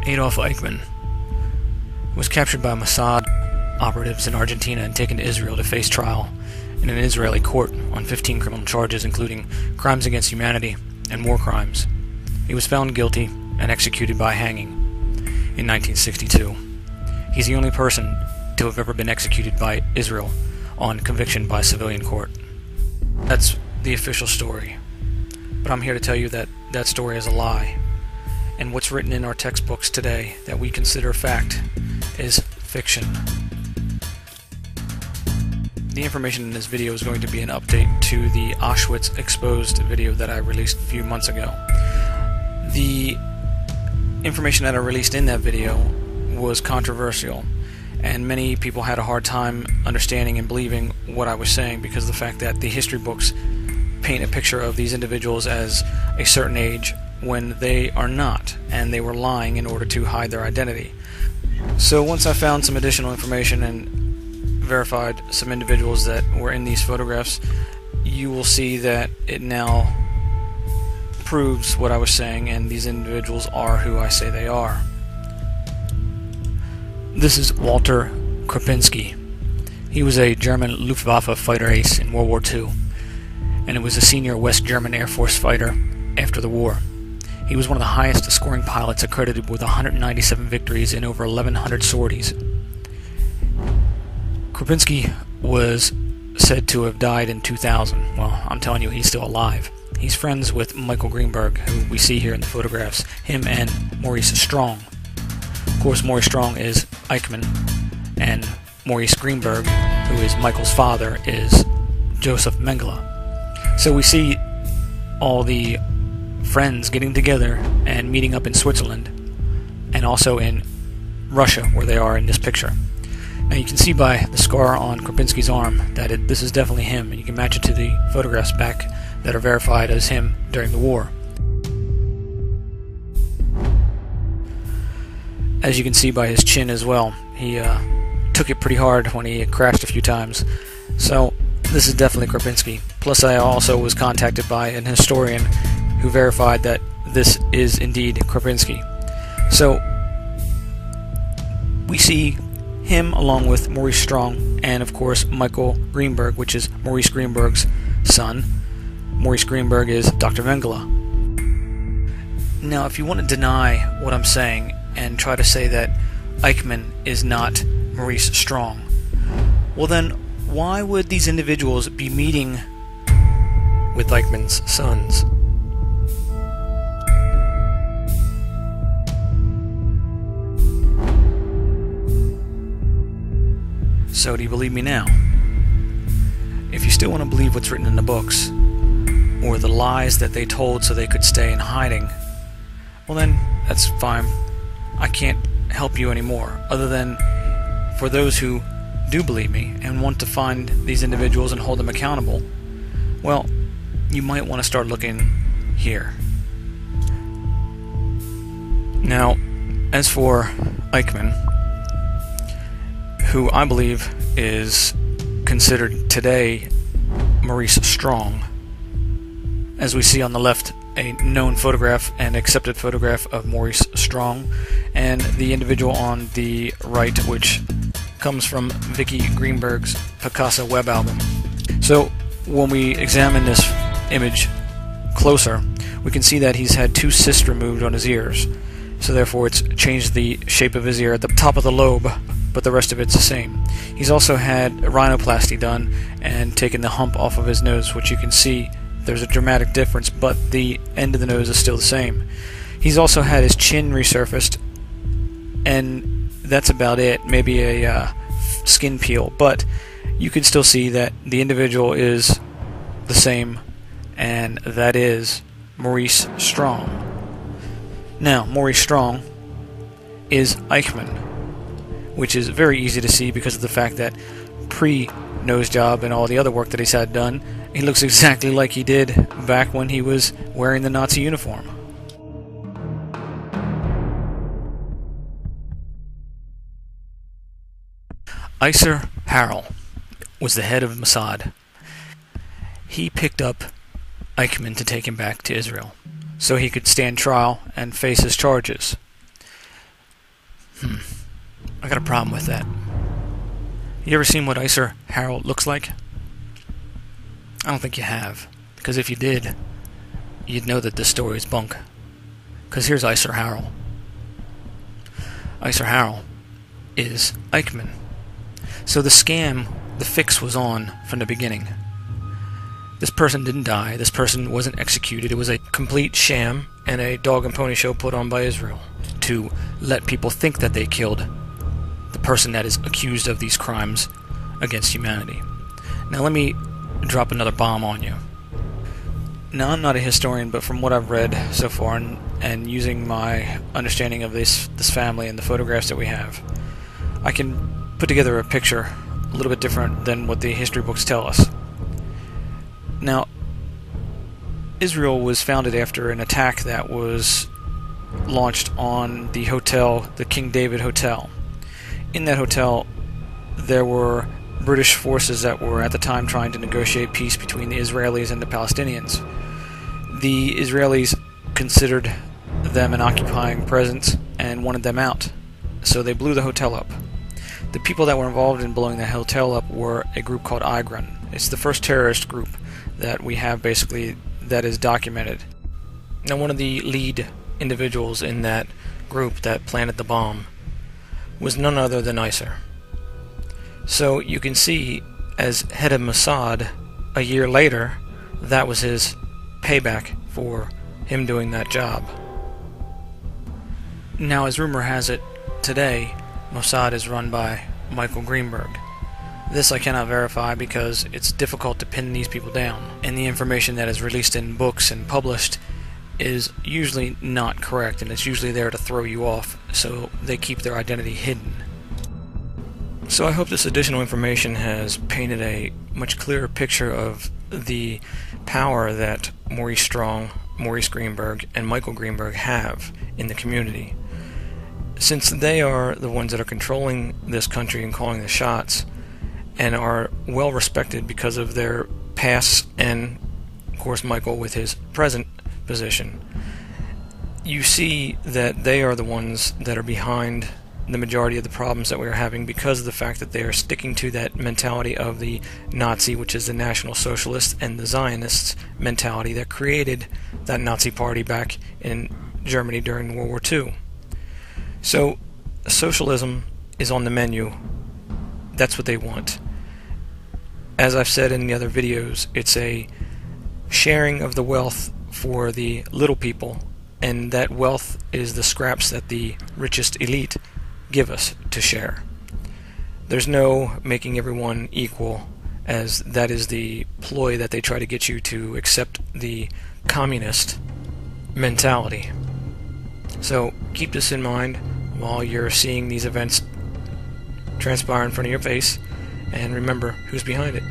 Adolf Eichmann was captured by Mossad operatives in Argentina and taken to Israel to face trial in an Israeli court on 15 criminal charges, including crimes against humanity and war crimes. He was found guilty and executed by hanging in 1962. He's the only person to have ever been executed by Israel on conviction by civilian court. That's the official story. But I'm here to tell you that that story is a lie. And what's written in our textbooks today that we consider fact is fiction. The information in this video is going to be an update to the Auschwitz EXPOSED video that I released a few months ago. The information that I released in that video was controversial, and many people had a hard time understanding and believing what I was saying because of the fact that the history books paint a picture of these individuals as a certain age when they are not, and they were lying in order to hide their identity. So once I found some additional information and verified some individuals that were in these photographs, you will see that it now proves what I was saying, and these individuals are who I say they are. This is Walter Krupinski. He was a German Luftwaffe fighter ace in World War II, and was a senior West German Air Force fighter after the war. He was one of the highest scoring pilots, accredited with 197 victories in over 1,100 sorties. Krupinski was said to have died in 2000. Well, I'm telling you, he's still alive. He's friends with Michael Greenberg, who we see here in the photographs, him and Maurice Strong. Of course, Maurice Strong is Eichmann, and Maurice Greenberg, who is Michael's father, is Joseph Mengele. So we see all the friends getting together and meeting up in Switzerland, and also in Russia, where they are in this picture. Now you can see by the scar on Krupinski's arm that this is definitely him, and you can match it to the photographs back that are verified as him during the war. As you can see by his chin as well, he took it pretty hard when he crashed a few times. So this is definitely Krupinski. Plus, I also was contacted by an historian who verified that this is indeed Krupinski. So we see him along with Maurice Strong and, of course, Michael Greenberg, which is Maurice Greenberg's son. Maurice Greenberg is Dr. Mengele. Now, if you want to deny what I'm saying and try to say that Eichmann is not Maurice Strong, well then, why would these individuals be meeting with Eichmann's sons? So do you believe me now? If you still want to believe what's written in the books, or the lies that they told so they could stay in hiding, well then, that's fine. I can't help you anymore, other than for those who do believe me and want to find these individuals and hold them accountable, well, you might want to start looking here. Now, as for Eichmann, who I believe is considered today Maurice Strong, as we see on the left a known photograph and accepted photograph of Maurice Strong, and the individual on the right, which comes from Vicky Greenberg's Picasso web album. So when we examine this image closer, we can see that he's had two cysts removed on his ears, so therefore it's changed the shape of his ear at the top of the lobe, but the rest of it's the same. He's also had a rhinoplasty done and taken the hump off of his nose, which you can see there's a dramatic difference, but the end of the nose is still the same. He's also had his chin resurfaced, and that's about it. Maybe a skin peel, but you can still see that the individual is the same, and that is Maurice Strong. Now, Maurice Strong is Eichmann, which is very easy to see because of the fact that pre-nose job and all the other work that he's had done, he looks exactly like he did back when he was wearing the Nazi uniform. Isser Harel was the head of Mossad. He picked up Eichmann to take him back to Israel so he could stand trial and face his charges. I got a problem with that. You ever seen what Icer Harold looks like? I don't think you have, because if you did, you'd know that this story is bunk. Because here's Icer Harold. Icer Harold is Eichmann. So the scam, the fix was on from the beginning. This person didn't die, this person wasn't executed, it was a complete sham and a dog and pony show put on by Israel to let people think that they killed the person that is accused of these crimes against humanity. Now let me drop another bomb on you. Now I'm not a historian, but from what I've read so far and using my understanding of this family and the photographs that we have, I can put together a picture a little bit different than what the history books tell us. Now, Israel was founded after an attack that was launched on the hotel, the King David Hotel. In that hotel, there were British forces that were at the time trying to negotiate peace between the Israelis and the Palestinians. The Israelis considered them an occupying presence and wanted them out, so they blew the hotel up. The people that were involved in blowing the hotel up were a group called Igran. It's the first terrorist group that we have basically that is documented. Now one of the lead individuals in that group that planted the bomb was none other than Icer. So you can see, as head of Mossad, a year later, that was his payback for him doing that job. Now, as rumor has it, today, Mossad is run by Michael Greenberg. This I cannot verify because it's difficult to pin these people down, and the information that is released in books and published is usually not correct, and it's usually there to throw you off, so they keep their identity hidden. So I hope this additional information has painted a much clearer picture of the power that Maurice Strong, Maurice Greenberg, and Michael Greenberg have in the community. Since they are the ones that are controlling this country and calling the shots, and are well respected because of their past and, of course, Michael with his present position, you see that they are the ones that are behind the majority of the problems that we are having because of the fact that they are sticking to that mentality of the Nazi, which is the National Socialist, and the Zionists mentality that created that Nazi party back in Germany during World War II. So socialism is on the menu. That's what they want. As I've said in the other videos, it's a sharing of the wealth for the little people, and that wealth is the scraps that the richest elite give us to share. There's no making everyone equal, as that is the ploy that they try to get you to accept the communist mentality. So keep this in mind while you're seeing these events transpire in front of your face, and remember who's behind it.